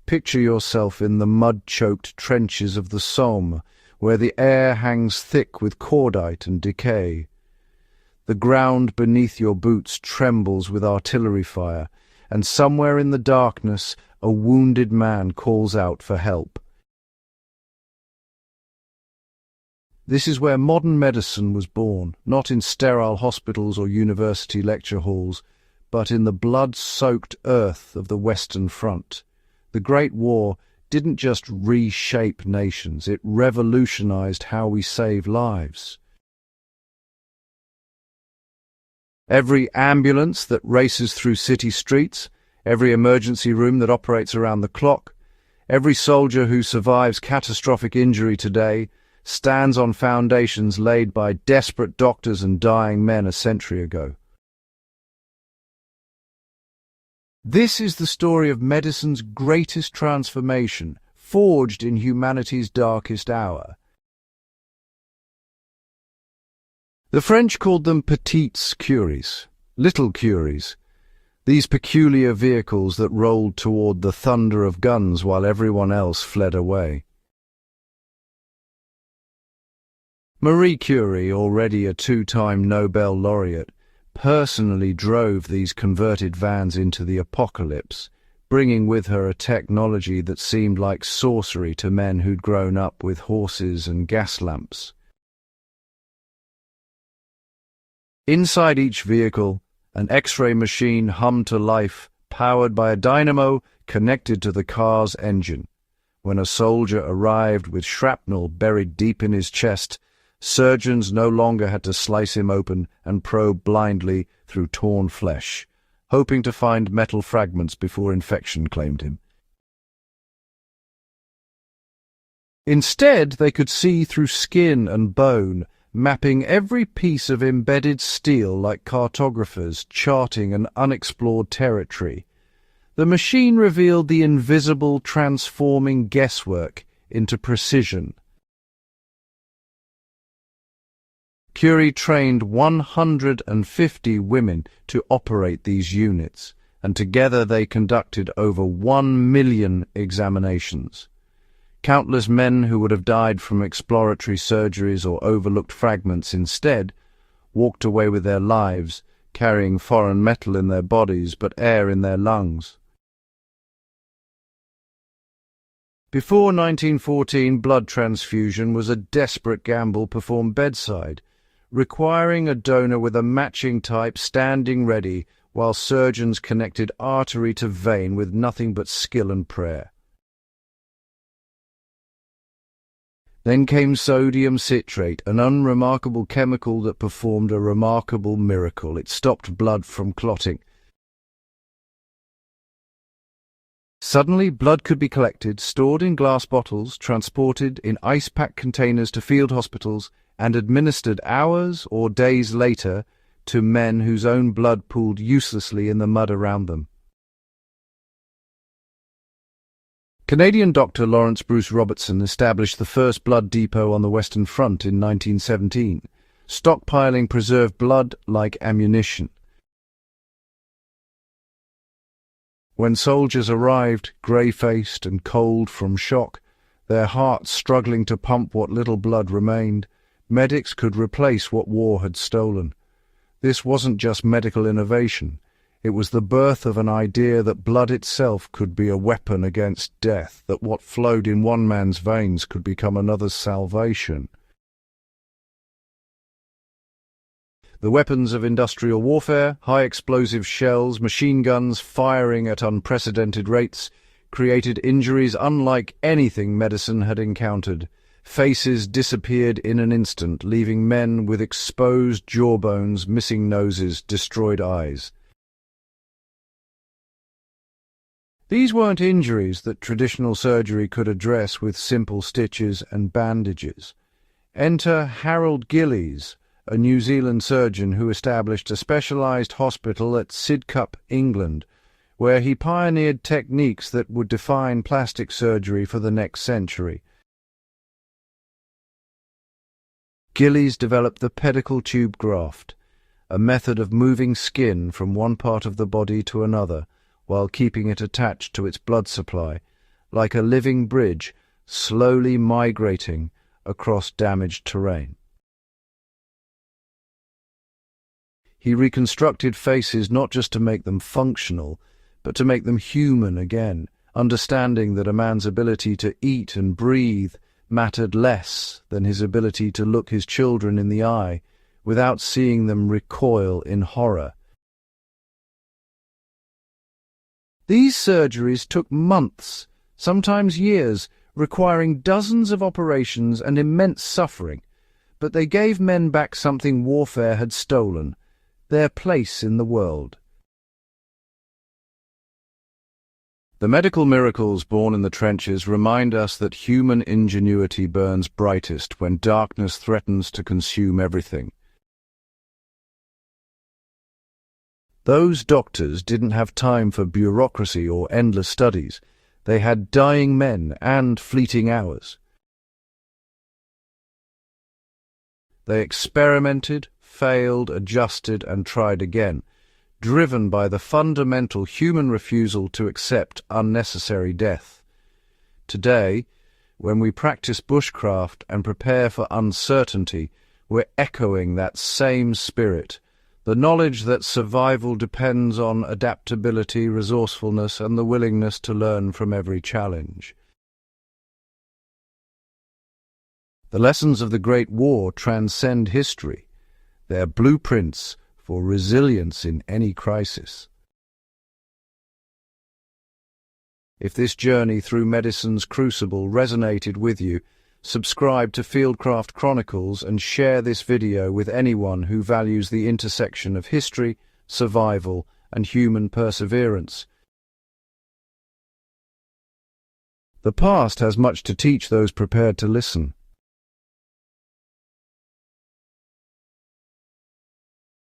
Picture yourself in the mud-choked trenches of the Somme, where the air hangs thick with cordite and decay. The ground beneath your boots trembles with artillery fire, and somewhere in the darkness a wounded man calls out for help. This is where modern medicine was born, not in sterile hospitals or university lecture halls, but in the blood-soaked earth of the Western Front. The Great War didn't just reshape nations, it revolutionized how we save lives. Every ambulance that races through city streets, every emergency room that operates around the clock, every soldier who survives catastrophic injury today stands on foundations laid by desperate doctors and dying men a century ago. This is the story of medicine's greatest transformation, forged in humanity's darkest hour. The French called them petites curies, little curies, these peculiar vehicles that rolled toward the thunder of guns while everyone else fled away. Marie Curie, already a two-time Nobel laureate, personally drove these converted vans into the apocalypse, bringing with her a technology that seemed like sorcery to men who'd grown up with horses and gas lamps. Inside each vehicle, an X-ray machine hummed to life, powered by a dynamo connected to the car's engine. When a soldier arrived with shrapnel buried deep in his chest, surgeons no longer had to slice him open and probe blindly through torn flesh, hoping to find metal fragments before infection claimed him. Instead, they could see through skin and bone, mapping every piece of embedded steel like cartographers charting an unexplored territory. The machine revealed the invisible, transforming guesswork into precision. Curie trained 150 women to operate these units, and together they conducted over 1 million examinations. Countless men who would have died from exploratory surgeries or overlooked fragments instead walked away with their lives, carrying foreign metal in their bodies but air in their lungs. Before 1914, blood transfusion was a desperate gamble performed bedside, requiring a donor with a matching type standing ready while surgeons connected artery to vein with nothing but skill and prayer. Then came sodium citrate, an unremarkable chemical that performed a remarkable miracle. It stopped blood from clotting. Suddenly, blood could be collected, stored in glass bottles, transported in ice-packed containers to field hospitals, and administered hours or days later to men whose own blood pooled uselessly in the mud around them. Canadian Dr. Lawrence Bruce Robertson established the first blood depot on the Western Front in 1917, stockpiling preserved blood like ammunition. When soldiers arrived, grey-faced and cold from shock, their hearts struggling to pump what little blood remained, medics could replace what war had stolen. This wasn't just medical innovation. It was the birth of an idea that blood itself could be a weapon against death, that what flowed in one man's veins could become another's salvation. The weapons of industrial warfare, high-explosive shells, machine guns firing at unprecedented rates, created injuries unlike anything medicine had encountered. Faces disappeared in an instant, leaving men with exposed jawbones, missing noses, destroyed eyes. These weren't injuries that traditional surgery could address with simple stitches and bandages. Enter Harold Gillies, a New Zealand surgeon who established a specialised hospital at Sidcup, England, where he pioneered techniques that would define plastic surgery for the next century. Gillies developed the pedicle tube graft, a method of moving skin from one part of the body to another, while keeping it attached to its blood supply, like a living bridge, slowly migrating across damaged terrain. He reconstructed faces not just to make them functional, but to make them human again, understanding that a man's ability to eat and breathe mattered less than his ability to look his children in the eye without seeing them recoil in horror. These surgeries took months, sometimes years, requiring dozens of operations and immense suffering, but they gave men back something warfare had stolen: their place in the world. The medical miracles born in the trenches remind us that human ingenuity burns brightest when darkness threatens to consume everything. Those doctors didn't have time for bureaucracy or endless studies. They had dying men and fleeting hours. They experimented, failed, adjusted, and tried again, driven by the fundamental human refusal to accept unnecessary death. Today, when we practice bushcraft and prepare for uncertainty, we're echoing that same spirit, the knowledge that survival depends on adaptability, resourcefulness, and the willingness to learn from every challenge. The lessons of the Great War transcend history. They're blueprints for resilience in any crisis. If this journey through medicine's crucible resonated with you, subscribe to Fieldcraft Chronicles and share this video with anyone who values the intersection of history, survival, and human perseverance. The past has much to teach those prepared to listen.